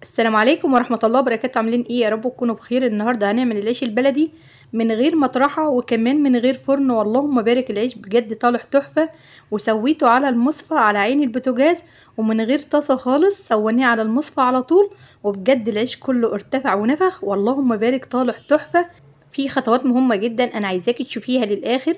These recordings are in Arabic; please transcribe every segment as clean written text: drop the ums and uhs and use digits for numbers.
السلام عليكم ورحمة الله وبركاته. عاملين ايه؟ يا رب تكونوا بخير. النهاردة هنعمل العيش البلدي من غير مطرحة وكمان من غير فرن، واللهم بارك العيش بجد طالع تحفة. وسويته على المصفى على عين البوتاجاز ومن غير طاسة خالص، سويناه على المصفى على طول، وبجد العيش كله ارتفع ونفخ، واللهم بارك طالع تحفة. في خطوات مهمة جدا انا عايزاكي تشوفيها للاخر.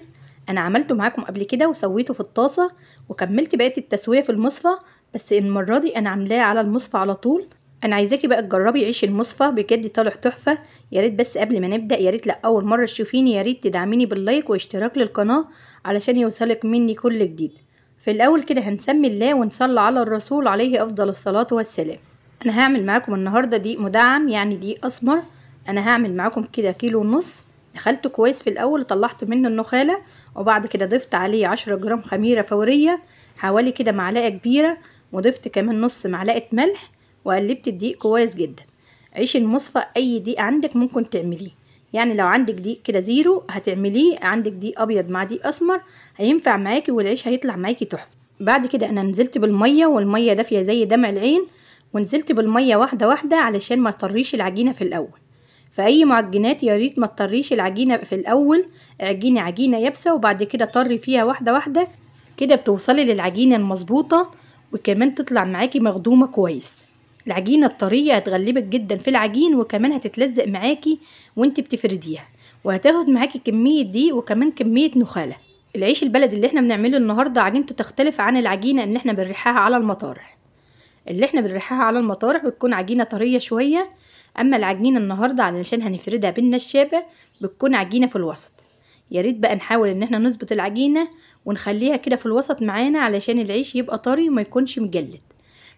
انا عملته معاكم قبل كده وسويته في الطاسة وكملت بقية التسوية في المصفى، بس المرة دي انا عاملاه على المصفى على طول. انا عايزاكي بقى تجربي عيش المصفى بجد طالع تحفه. يا ريت بس قبل ما نبدا، يا ريت لا اول مره تشوفيني، يا ريت تدعميني باللايك واشتراك للقناه علشان يوصلك مني كل جديد. في الاول كده هنسمي الله ونصلي على الرسول عليه افضل الصلاه والسلام. انا هعمل معاكم النهارده دقيق مدعم، يعني دقيق اسمر. انا هعمل معاكم كده 1.5 كيلو. نخلته كويس في الاول وطلعت منه النخاله، وبعد كده ضفت عليه 10 جرام خميره فوريه، حوالي كده معلقه كبيره، وضفت كمان نص معلقه ملح، وقلبت الدقيق كويس جدا. عيش المصفى اي دقيق عندك ممكن تعمليه، يعني لو عندك دقيق كده زيرو هتعمليه، عندك دقيق ابيض مع دقيق اسمر هينفع معاكي والعيش هيطلع معاكي تحفه. بعد كده انا نزلت بالميه، والميه دافيه زي دمع العين، ونزلت بالميه واحده واحده علشان ما تطريش العجينه في الاول. فاي معجنات يا ريت ما تطريش العجينه في الاول، اعجني عجينه يابسه وبعد كده طري فيها واحده واحده، كده بتوصلي للعجينه المظبوطه وكمان تطلع معاكي مخدومه كويس. العجينه الطريه هتغلبك جدا في العجين، وكمان هتتلزق معاكي وانت بتفرديها، وهتاخد معاكي كميه دقيق وكمان كميه نخاله. العيش البلدي اللي احنا بنعمله النهارده عجينته تختلف عن العجينه اللي احنا بنريحها على المطارح. اللي احنا بنريحها على المطارح بتكون عجينه طريه شويه، اما العجينه النهارده علشان هنفردها بالنشابه بتكون عجينه في الوسط. يا ريت بقى نحاول ان احنا نظبط العجينه ونخليها كده في الوسط معانا علشان العيش يبقى طري وما يكونش مجلد.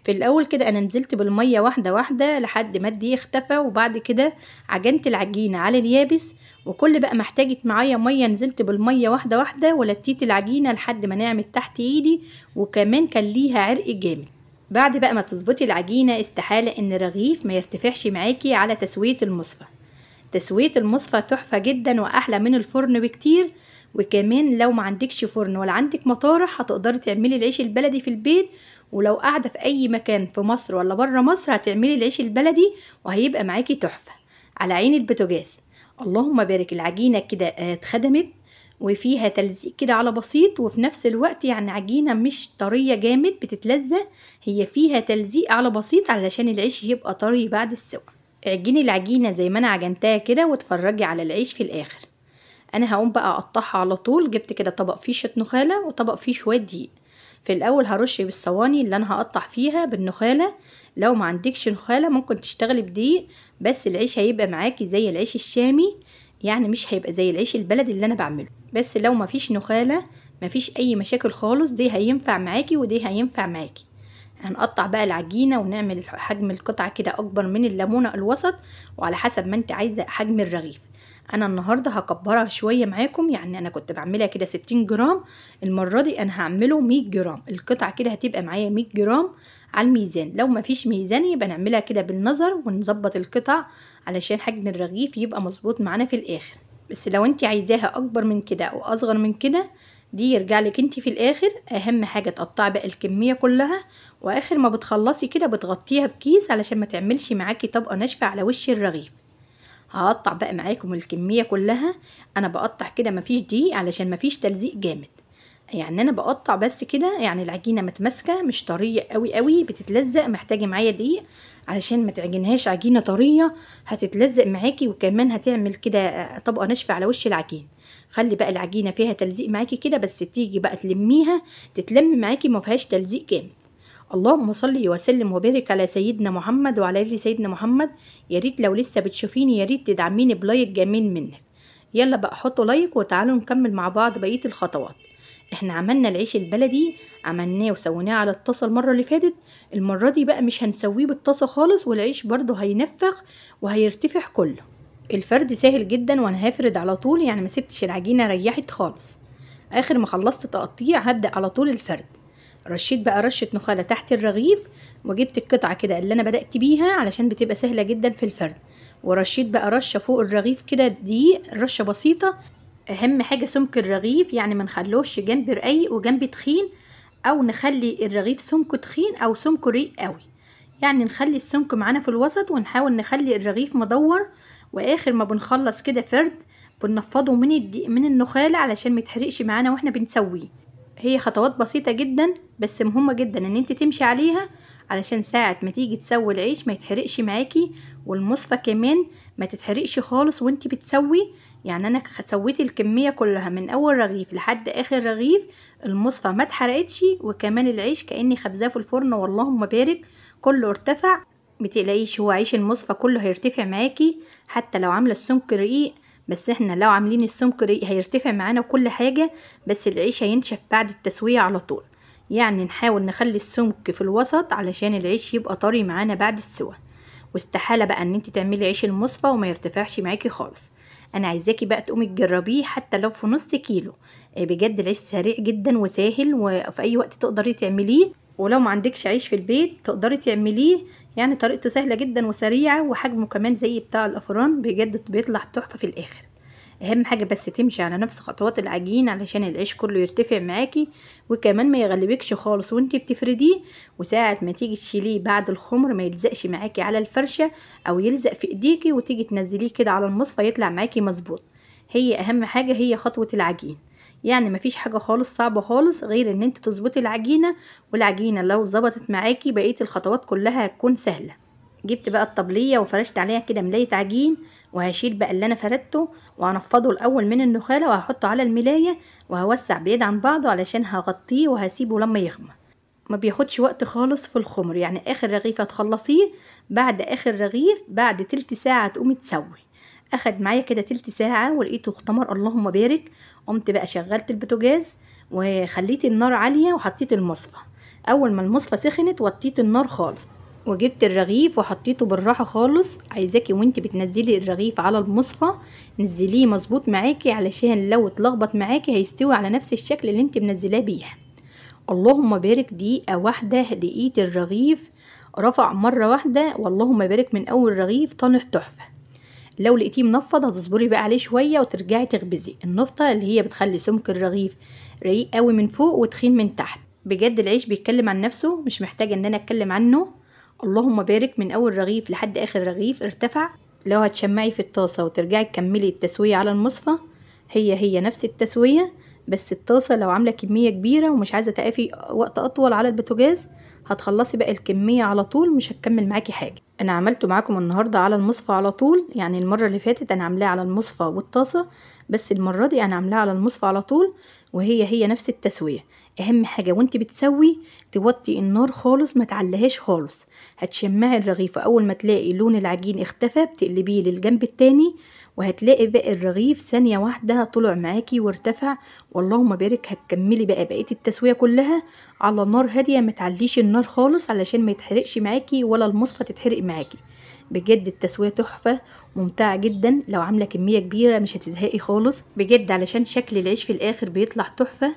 في الاول كده انا نزلت بالميه واحده واحده لحد ما الدقيق اختفى، وبعد كده عجنت العجينه على اليابس، وكل بقى ما احتاجت معايا ميه نزلت بالميه واحده واحده ولتيت العجينه لحد ما نعمت تحت ايدي، وكمان كان ليها عرق جامد. بعد بقى ما تظبطي العجينه استحاله ان الرغيف ما يرتفعش معاكي على تسويه المصفى. تسويه المصفى تحفه جدا واحلى من الفرن بكتير. وكمان لو ما عندكش فرن ولا عندك مطارح هتقدري تعملي العيش البلدي في البيت، ولو قاعده في اي مكان في مصر ولا بره مصر هتعملي العيش البلدي وهيبقى معاكي تحفه على عين البوتاجاز. اللهم بارك. العجينه كده اتخدمت وفيها تلزيق كده على بسيط، وفي نفس الوقت يعني عجينه مش طريه جامد بتتلزق، هي فيها تلزيق على بسيط علشان العيش يبقى طري بعد السوا. اعجني العجينه زي ما انا عجنتها كده واتفرجي على العيش في الاخر. انا هقوم بقى اقطعها على طول. جبت كده طبق فيه شويه نخاله وطبق فيه شويه دقيق. في الاول هرش بالصواني اللي انا هقطع فيها بالنخاله. لو ما عندكش نخاله ممكن تشتغلي بدقيق، بس العيش هيبقى معاكي زي العيش الشامي، يعني مش هيبقى زي العيش البلدي اللي انا بعمله. بس لو ما فيش نخاله مفيش اي مشاكل خالص، دي هينفع معاكي ودي هينفع معاكي. هنقطع بقى العجينه ونعمل حجم القطعه كده اكبر من الليمونه الوسط، وعلى حسب ما انت عايزه حجم الرغيف. انا النهارده هكبرها شويه معاكم، يعني انا كنت بعملها كده 60 جرام، المره دي انا هعمله 100 جرام. القطعه كده هتبقى معايا 100 جرام على الميزان. لو ما فيش ميزان يبقى نعملها كده بالنظر ونظبط القطع علشان حجم الرغيف يبقى مظبوط معانا في الاخر. بس لو انت عايزاها اكبر من كده او اصغر من كده دي يرجع لك انت في الاخر. اهم حاجه تقطعي بقى الكميه كلها، واخر ما بتخلصي كده بتغطيها بكيس علشان ما تعملش معاكي طبقه ناشفه على وش الرغيف. هقطع بقى معاكم الكميه كلها. انا بقطع كده مفيش دقيق علشان مفيش تلزيق جامد، يعني انا بقطع بس كده، يعني العجينه متماسكه مش طريه قوي قوي بتتلزق، محتاجه معايا دقيق علشان ما تعجنهاش عجينه طريه هتتلزق معاكي وكمان هتعمل كده طبقه ناشفه على وش العجين. خلي بقى العجينه فيها تلزيق معاكي كده، بس تيجي بقى تلميها تتلم معاكي ما فيهاش تلزيق جامد. اللهم صل وسلم وبارك على سيدنا محمد وعلى ال سيدنا محمد. يا ريت لو لسه بتشوفيني يا ريت تدعميني بلايك جميل منك. يلا بقى حطوا لايك وتعالوا نكمل مع بعض بقيه الخطوات. احنا عملنا العيش البلدي، عملناه وسويناه على الطاسه المره اللي فاتت. المره دي بقى مش هنسويه بالطاسه خالص، والعيش برضو هينفخ وهيرتفع كله. الفرد سهل جدا وانا هفرد على طول، يعني ما سبتش العجينه ريحت خالص. اخر ما خلصت تقطيع هبدا على طول الفرد. رشيت بقى رشه نخاله تحت الرغيف، وجبت القطعه كده اللي انا بدات بيها علشان بتبقى سهله جدا في الفرد، ورشيت بقى رشه فوق الرغيف كده دقيق، رشه بسيطه. اهم حاجه سمك الرغيف، يعني ما نخلوش جنب رقيق وجنب تخين، او نخلي الرغيف سمكه تخين او سمكه رقيق قوي، يعني نخلي السمك معانا في الوسط ونحاول نخلي الرغيف مدور، واخر ما بنخلص كده فرد بنفضه من النخالة علشان ميتحرقش معانا واحنا بنسويه. هي خطوات بسيطة جدا بس مهمة جدا ان انت تمشي عليها علشان ساعة ما تيجي تسوي العيش ما يتحرقش معاكي، والمصفى كمان ما تتحرقش خالص وانت بتسوي. يعني انا سويت الكمية كلها من اول رغيف لحد اخر رغيف، المصفى ما اتحرقتش، وكمان العيش كأني خبزاه في الفرن واللهم بارك كله ارتفع. متقلقيش، هو عيش المصفى كله هيرتفع معاكي حتى لو عاملة السمك رقيق، بس احنا لو عاملين السمك رقيق هيرتفع معانا كل حاجة، بس العيش هينشف بعد التسوية على طول. يعني نحاول نخلي السمك في الوسط علشان العيش يبقى طري معانا بعد السوا. واستحالة بقى ان انت تعملي عيش المصفى وما يرتفعش معاكي خالص. انا عايزاكي بقى تقومي تجربيه حتى لو في نص كيلو. بجد العيش سريع جدا وسهل وفي اي وقت تقدري تعمليه، ولو ما عندكش عيش في البيت تقدري تعمليه. يعني طريقته سهلة جدا وسريعة وحجمه كمان زي بتاع الافران، بجد بيطلع تحفة في الاخر. اهم حاجة بس تمشي على نفس خطوات العجين علشان العيش كله يرتفع معاكي، وكمان ما يغلبكش خالص وانتي بتفرديه، وساعة ما تيجي تشيليه بعد الخمر ما يلزقش معاكي على الفرشة او يلزق في ايديكي، وتيجي تنزليه كده على المصفى يطلع معاكي مظبوط. هي اهم حاجة هي خطوة العجين. يعني مفيش حاجة خالص صعبة خالص غير ان انت تظبطي العجينة، والعجينة لو ظبطت معاكي بقية الخطوات كلها هتكون سهلة. جبت بقى الطبلية وفرشت عليها كده ملاية عجين، وهشيل بقى اللي انا فردته وهنفضه الاول من النخالة وهحطه على الملاية، وهوسع بعيد عن بعضه علشان هغطيه وهسيبه لما يخمر. ما بياخدش وقت خالص في الخمر، يعني اخر رغيف هتخلصيه بعد اخر رغيف بعد تلت ساعة تقومي تسوي. اخد معايا كده تلت ساعة ولقيته اختمر اللهم بارك. قمت بقى شغلت البوتاجاز وخليت النار عالية وحطيت المصفى. اول ما المصفى سخنت وطيت النار خالص وجبت الرغيف وحطيته بالراحة خالص. عايزاكي وانتي بتنزلي الرغيف على المصفى نزليه مظبوط معاكي علشان لو اتلخبط معاكي هيستوي على نفس الشكل اللي انتي منزلاه بيه. اللهم بارك دقيقة واحدة لقيت الرغيف رفع مرة واحدة، واللهم بارك من اول رغيف طالع تحفة. لو لقيتيه منفض هتصبري بقى عليه شوية وترجعي تخبزي النفطة اللي هي بتخلي سمك الرغيف رقيق قوي من فوق وتخين من تحت. بجد العيش بيتكلم عن نفسه، مش محتاجة ان انا اتكلم عنه. اللهم بارك من اول رغيف لحد اخر رغيف ارتفع. لو هتشمعي في الطاسة وترجعي تكملي التسوية على المصفى هي نفس التسوية، بس الطاسة لو عاملة كمية كبيرة ومش عايزة تقفي وقت اطول على البوتاجاز هتخلصي بقى الكمية على طول، مش هتكمل معاكي حاجة. انا عملته معاكم النهاردة على المصفى على طول، يعني المرة اللي فاتت انا عاملاه على المصفى والطاسة، بس المرة دي انا عاملاه على المصفى على طول، وهي نفس التسوية. اهم حاجة وانت بتسوي توطي النار خالص ما تعلهاش خالص. هتشمعي الرغيف اول ما تلاقي لون العجين اختفى بتقلبيه للجنب التاني، وهتلاقي بقى الرغيف ثانية واحدة طلع معاكي وارتفع. واللهم بارك هتكملي بقى بقية التسوية كلها على نار هادية، ما تعليش النار خالص علشان ما يتحرقش معاكي ولا المصفى تتحرق معاكي. بجد التسوية تحفة ممتعة جدا، لو عاملة كمية كبيرة مش هتزهقي خالص بجد، علشان شكل العيش في الاخر بيطلع تحفة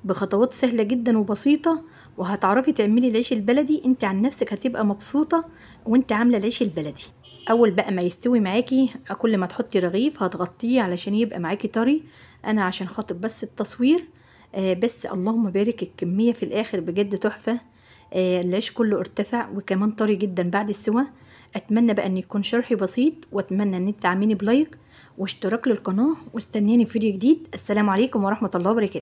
بخطوات سهلة جدا وبسيطة. وهتعرفي تعملي العيش البلدي، انت عن نفسك هتبقى مبسوطة وانت عاملة العيش البلدي. اول بقى ما يستوي معاكي كل ما تحطي رغيف هتغطيه علشان يبقى معاكي طري. انا عشان خاطر بس التصوير بس اللهم بارك الكمية في الاخر بجد تحفة. العيش كله ارتفع وكمان طري جدا بعد السوا. اتمنى بقى ان يكون شرحي بسيط، واتمنى ان انت تعملي بلايك واشتراك للقناة، واستنيني في فيديو جديد. السلام عليكم ورحمة الله وبركاته.